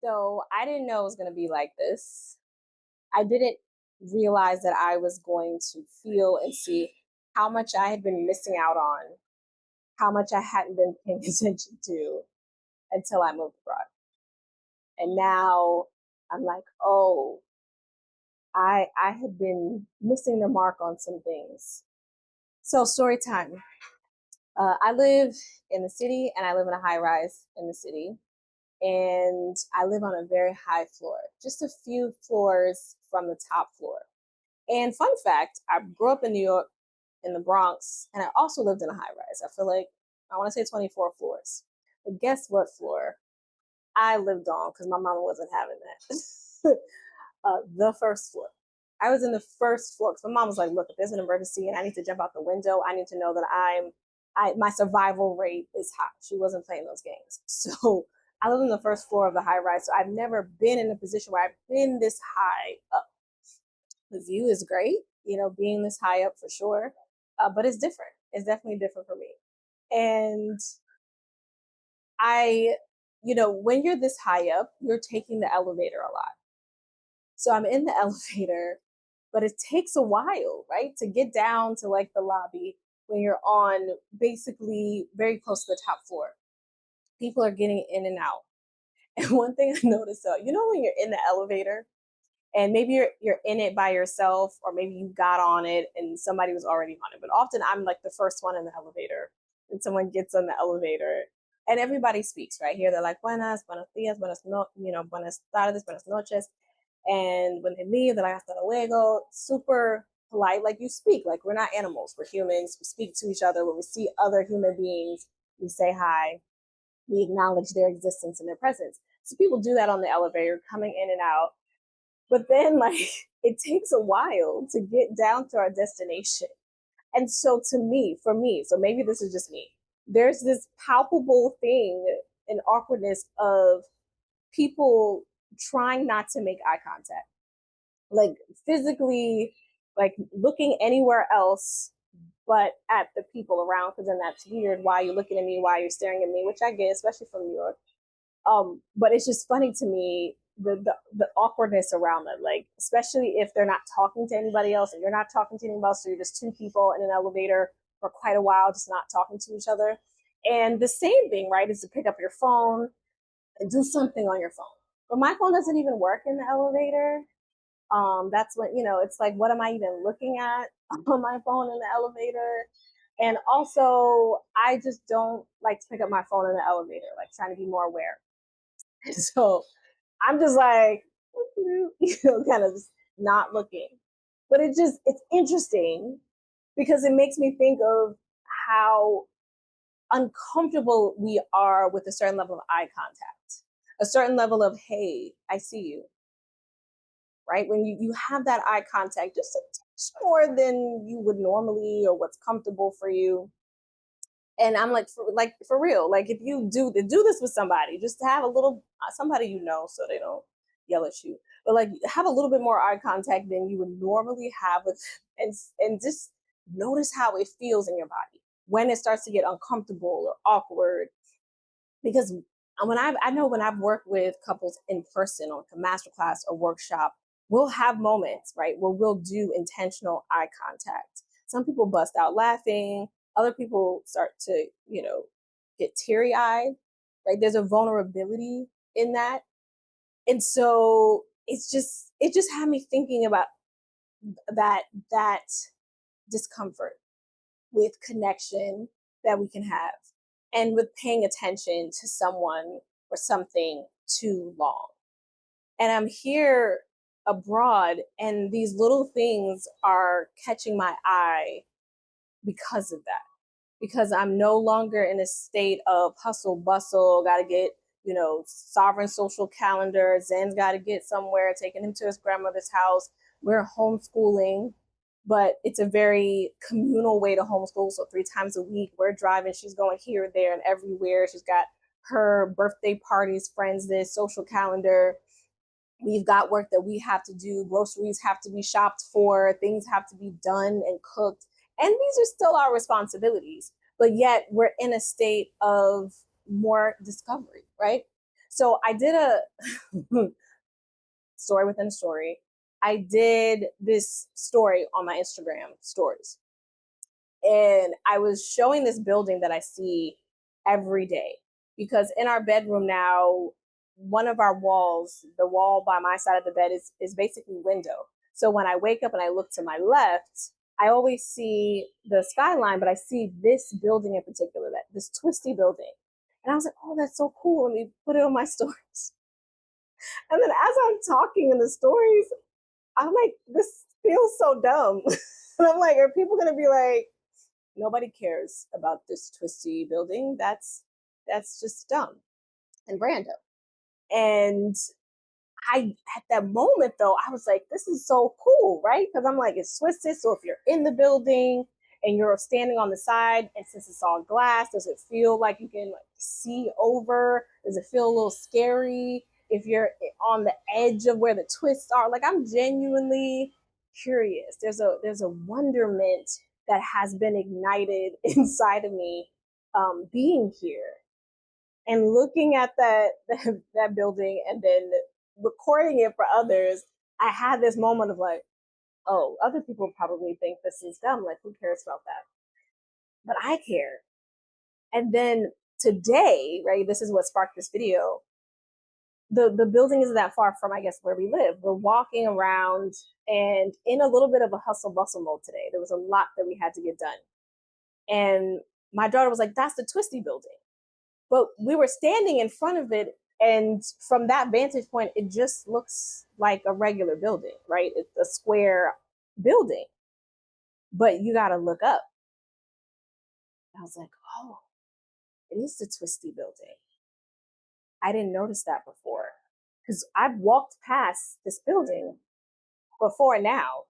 So I didn't know it was going to be like this. I didn't realize that I was going to feel and see how much I had been missing out on, how much I hadn't been paying attention to until I moved abroad. And now I'm like, oh, I had been missing the mark on some things. So story time. I live in the city and I live in a high rise in the city. And I live on a very high floor, just a few floors from the top floor. And fun fact, I grew up in New York, in the Bronx, and I also lived in a high rise. I feel like I want to say 24 floors. But guess what floor I lived on because my mama wasn't having that. The first floor. I was in the first floor because my mom was like, "Look, if there's an emergency and I need to jump out the window, I need to know that my survival rate is high." She wasn't playing those games, so I live in the first floor of the high rise. So I've never been in a position where I've been this high up. The view is great, being this high up for sure, but it's different. It's definitely different for me, and I, when you're this high up, you're taking the elevator a lot. So I'm in the elevator, but it takes a while, right, to get down to like the lobby when you're on basically very close to the top floor. People are getting in and out. And one thing I noticed, when you're in the elevator and maybe you're in it by yourself, or maybe you got on it and somebody was already on it. But often I'm like the first one in the elevator, and someone gets on the elevator, and everybody speaks right here. They're like buenas, buenos dias, buenas no, buenas tardes, buenas noches. And when they leave, they're like hasta luego, super polite. Like you speak, like we're not animals, we're humans. We speak to each other. When we see other human beings, we say hi, we acknowledge their existence and their presence. So people do that on the elevator, coming in and out. But then, like, it takes a while to get down to our destination. And so, for me, so maybe this is just me, there's this palpable thing, an awkwardness of people trying not to make eye contact, like physically, like looking anywhere else but at the people around, because then that's weird. Why are you looking at me? Why are you staring at me? Which I get, especially from New York. But it's just funny to me the awkwardness around them, like especially if they're not talking to anybody else and you're not talking to anybody else, so you're just two people in an elevator for quite a while, just not talking to each other. And the same thing, right, is to pick up your phone and do something on your phone. But my phone doesn't even work in the elevator. That's when, it's like, what am I even looking at on my phone in the elevator? And also, I just don't like to pick up my phone in the elevator, like trying to be more aware. So I'm just like, kind of just not looking. But it's interesting because it makes me think of how uncomfortable we are with a certain level of eye contact, a certain level of, hey, I see you, right? When you have that eye contact, just a touch more than you would normally or what's comfortable for you. And I'm like for real, like if you do this with somebody, just have a little somebody so they don't yell at you, but like have a little bit more eye contact than you would normally have with, and just notice how it feels in your body when it starts to get uncomfortable or awkward. Because I know when I've worked with couples in person on a master class or workshop, we'll have moments, right, where we'll do intentional eye contact. Some people bust out laughing, other people start to, get teary eyed, right? There's a vulnerability in that. And so it just had me thinking about that discomfort with connection that we can have, and with paying attention to someone or something too long. And I'm here abroad, and these little things are catching my eye because of that. Because I'm no longer in a state of hustle bustle, got to get, sovereign social calendar. Zen's got to get somewhere, taking him to his grandmother's house. We're homeschooling, but it's a very communal way to homeschool. So 3 times a week, we're driving. She's going here, there, and everywhere. She's got her birthday parties, friends, this social calendar. We've got work that we have to do. Groceries have to be shopped for. Things have to be done and cooked. And these are still our responsibilities. But yet we're in a state of more discovery, right? So I did a story within a story. I did this story on my Instagram stories. And I was showing this building that I see every day because in our bedroom now, one of our walls, the wall by my side of the bed is basically window. So when I wake up and I look to my left, I always see the skyline, but I see this building in particular, that this twisty building. And I was like, oh, that's so cool. Let me put it on my stories. And then as I'm talking in the stories, I'm like, this feels so dumb. And I'm like, are people gonna be like, nobody cares about this twisty building? That's just dumb and random. And I, at that moment though, I was like, this is so cool, right? Because I'm like, it's twisted. So if you're in the building and you're standing on the side, and since it's all glass, does it feel like you can like see over? Does it feel a little scary if you're on the edge of where the twists are? Like, I'm genuinely curious. There's a wonderment that has been ignited inside of me, being here and looking at that building and then recording it for others. I had this moment of like, oh, other people probably think this is dumb. Like, who cares about that? But I care. And then today, right, this is what sparked this video. The building isn't that far from, I guess, where we live. We're walking around and in a little bit of a hustle bustle mode today. There was a lot that we had to get done. And my daughter was like, that's the twisty building. But we were standing in front of it, and from that vantage point, it just looks like a regular building, right? It's a square building, but you got to look up. I was like, oh, it is the twisty building. I didn't notice that before because I've walked past this building before now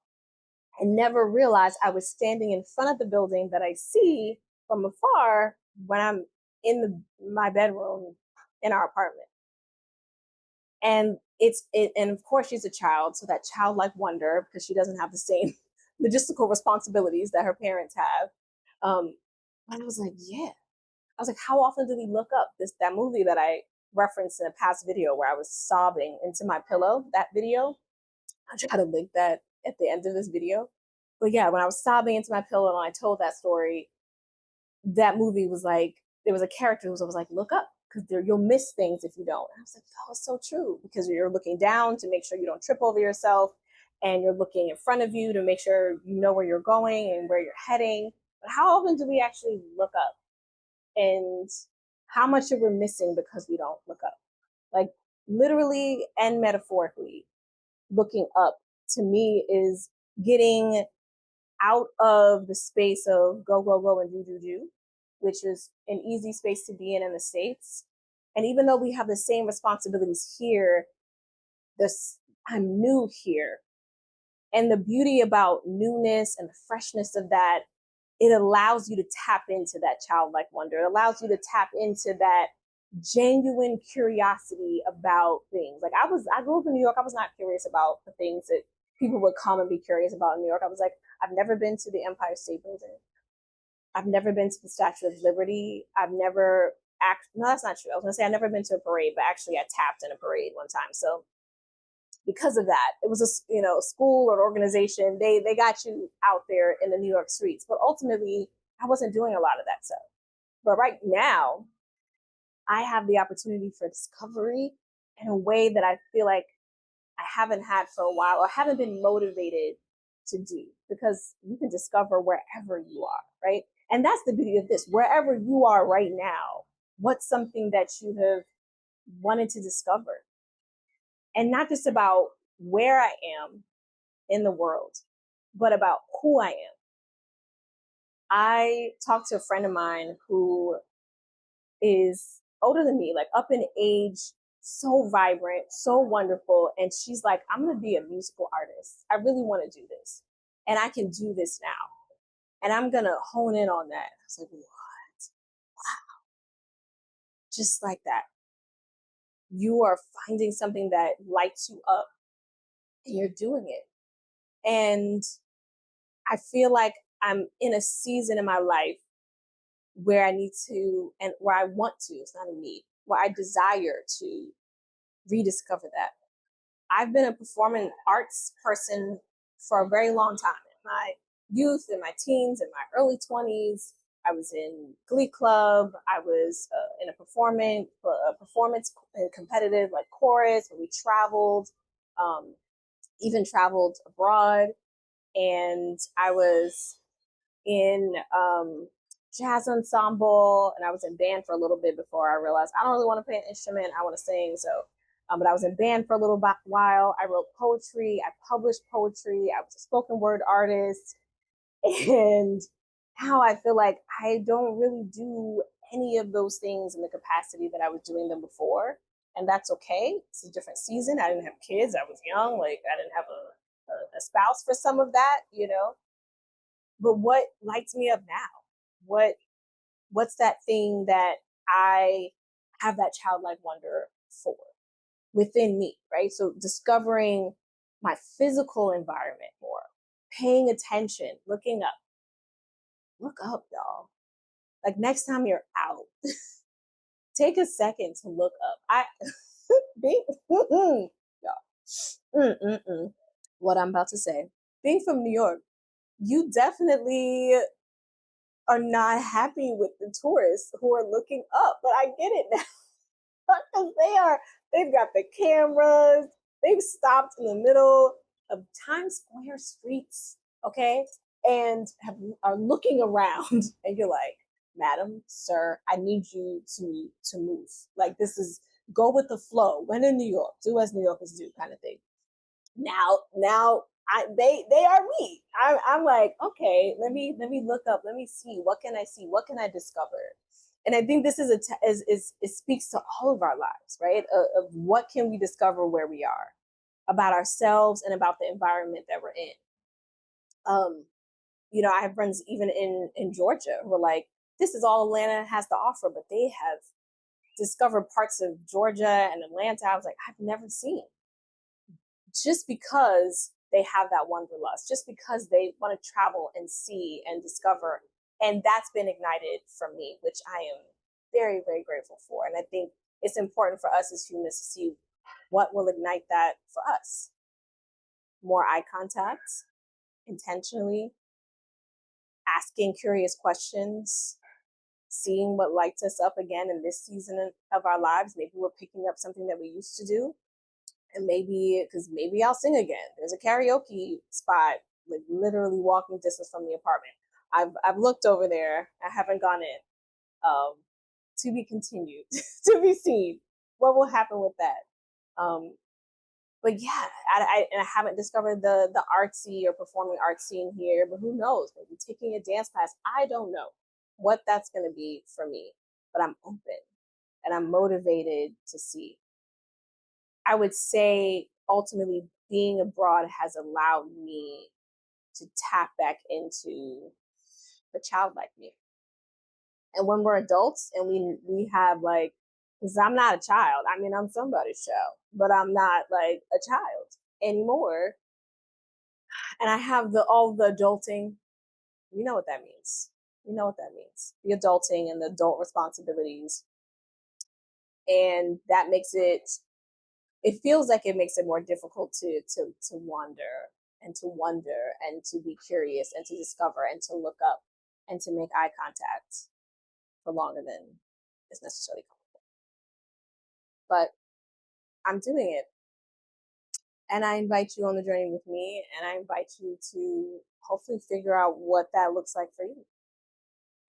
and never realized I was standing in front of the building that I see from afar when I'm in my bedroom in our apartment. And and of course she's a child, so that childlike wonder, because she doesn't have the same logistical responsibilities that her parents have. And I was like, yeah. I was like, how often do we look up that movie that I referenced in a past video where I was sobbing into my pillow? That video, I'll try to link that at the end of this video. But yeah, when I was sobbing into my pillow and I told that story, that movie was like, there was a character who was like, look up, because you'll miss things if you don't. And I was like, oh, it's so true, because you're looking down to make sure you don't trip over yourself, and you're looking in front of you to make sure you know where you're going and where you're heading. But how often do we actually look up, and how much are we missing because we don't look up? Like, literally and metaphorically, looking up to me is getting out of the space of go, go, go and do, which is an easy space to be in the States. And even though we have the same responsibilities here, this I'm new here. And the beauty about newness and the freshness of that, it allows you to tap into that childlike wonder. It allows you to tap into that genuine curiosity about things. Like, I grew up in New York. I was not curious about the things that people would come and be curious about in New York. I was like, I've never been to the Empire State Building. I've never been to the Statue of Liberty. I've never no, that's not true. I was gonna say I've never been to a parade, but actually I tapped in a parade one time. So because of that, it was a school or organization. They got you out there in the New York streets, but ultimately I wasn't doing a lot of that stuff. But right now, I have the opportunity for discovery in a way that I feel like I haven't had for a while, or haven't been motivated to do, because you can discover wherever you are, right? And that's the beauty of this. Wherever you are right now, what's something that you have wanted to discover? And not just about where I am in the world, but about who I am. I talked to a friend of mine who is older than me, like up in age, so vibrant, so wonderful. And she's like, I'm going to be a musical artist. I really want to do this. And I can do this now. And I'm going to hone in on that. I was like, what? Wow. Just like that. You are finding something that lights you up and you're doing it. And I feel like I'm in a season in my life where I need to, and where I want to, it's not a need, where I desire to rediscover that. I've been a performing arts person for a very long time. In my youth, in my teens, in my early 20s, I was in Glee Club. I was in a performance and competitive like chorus where we traveled, um, even traveled abroad. And I was in jazz ensemble, and I was in band for a little bit before I realized I don't really want to play an instrument. I want to sing. So, but I was in band for a little while. I wrote poetry. I published poetry. I was a spoken word artist, and now I feel like I don't really do any of those things in the capacity that I was doing them before, and that's okay. It's a different season. I didn't have kids. I was young. Like I didn't have a spouse for some of that, you know. But what lights me up now? What what's that thing that I have that childlike wonder for within me, right? So discovering my physical environment more, paying attention, looking up. Look up, y'all. Like next time you're out, take a second to look up. I being y'all. What I'm about to say. Being from New York, you definitely are not happy with the tourists who are looking up. But I get it now because they've got the cameras, they've stopped in the middle of Times Square streets, okay, and are looking around, and you're like, madam, sir, I need you to move. Like this is go with the flow. When in New York, do as New Yorkers do, kind of thing. Now they are me. I'm like, okay, let me look up, let me see, what can I see, what can I discover. And I think this is is it speaks to all of our lives, right? Of what can we discover where we are about ourselves and about the environment that we're in. um I have friends even in Georgia who are like, this is all Atlanta has to offer, but they have discovered parts of Georgia and Atlanta I was like, I've never seen, just because they have that wanderlust, just because they want to travel and see and discover. And that's been ignited for me, which I am very, very grateful for. And I think it's important for us as humans to see what will ignite that for us. More eye contact, intentionally, asking curious questions, seeing what lights us up again in this season of our lives. Maybe we're picking up something that we used to do, and maybe I'll sing again. There's a karaoke spot like literally walking distance from the apartment. I've looked over there. I haven't gone in. Um, to be continued, to be seen. What will happen with that? But yeah, and I haven't discovered the artsy or performing arts scene here. But who knows? Maybe taking a dance class. I don't know what that's going to be for me. But I'm open and I'm motivated to see. I would say ultimately being abroad has allowed me to tap back into the childlike me. And when we're adults and we have like, because I'm not a child. I mean, I'm somebody's child, but I'm not like a child anymore. And I have all the adulting. You know what that means. You know what that means. The adulting and the adult responsibilities. And that makes it feels like it makes it more difficult to wander and to wonder and to be curious and to discover and to look up and to make eye contact for longer than is necessarily comfortable. But I'm doing it, and I invite you on the journey with me, and I invite you to hopefully figure out what that looks like for you,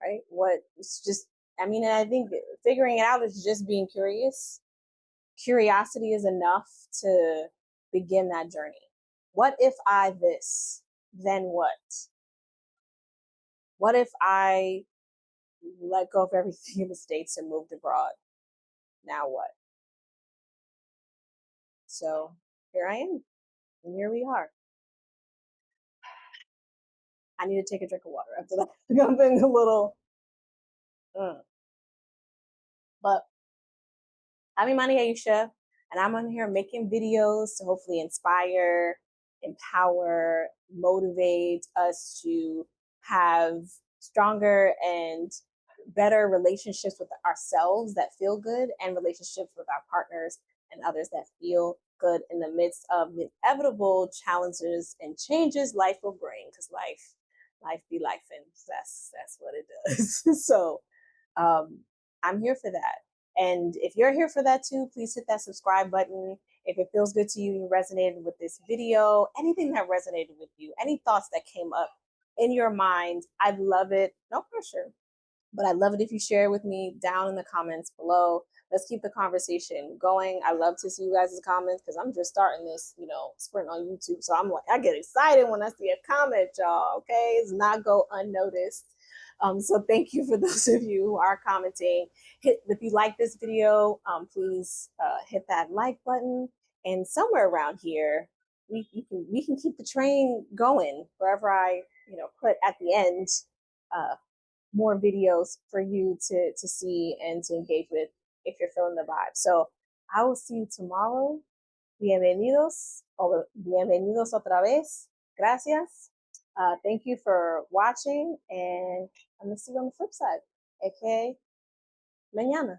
right? What it's just, I mean, and I think figuring it out is just being curious. Curiosity is enough to begin that journey. What if I this? Then what? What if I let go of everything in the States and moved abroad? Now what? So here I am, and here we are. I need to take a drink of water after that. I'm being a little, but I'm Imani Aisha, and I'm on here making videos to hopefully inspire, empower, motivate us to have stronger and better relationships with ourselves that feel good, and relationships with our partners and others that feel good in the midst of the inevitable challenges and changes life will bring. Because life be life, and that's what it does. So um, I'm here for that. And if you're here for that too, please hit that subscribe button. If it feels good to you, you resonated with this video, anything that resonated with you, any thoughts that came up in your mind, I'd love it. No pressure, but I'd love it if you share it with me down in the comments below. Let's keep the conversation going. I love to see you guys' comments because I'm just starting this, sprint on YouTube. So I'm like, I get excited when I see a comment, y'all. Okay, it's not go unnoticed. So thank you for those of you who are commenting. If you like this video, please hit that like button. And somewhere around here, we can keep the train going wherever I put at the end. More videos for you to see and to engage with if you're feeling the vibe. So I will see you tomorrow. Bienvenidos o bienvenidos otra vez. Gracias. Thank you for watching, and I'm gonna see you on the flip side. Okay, mañana.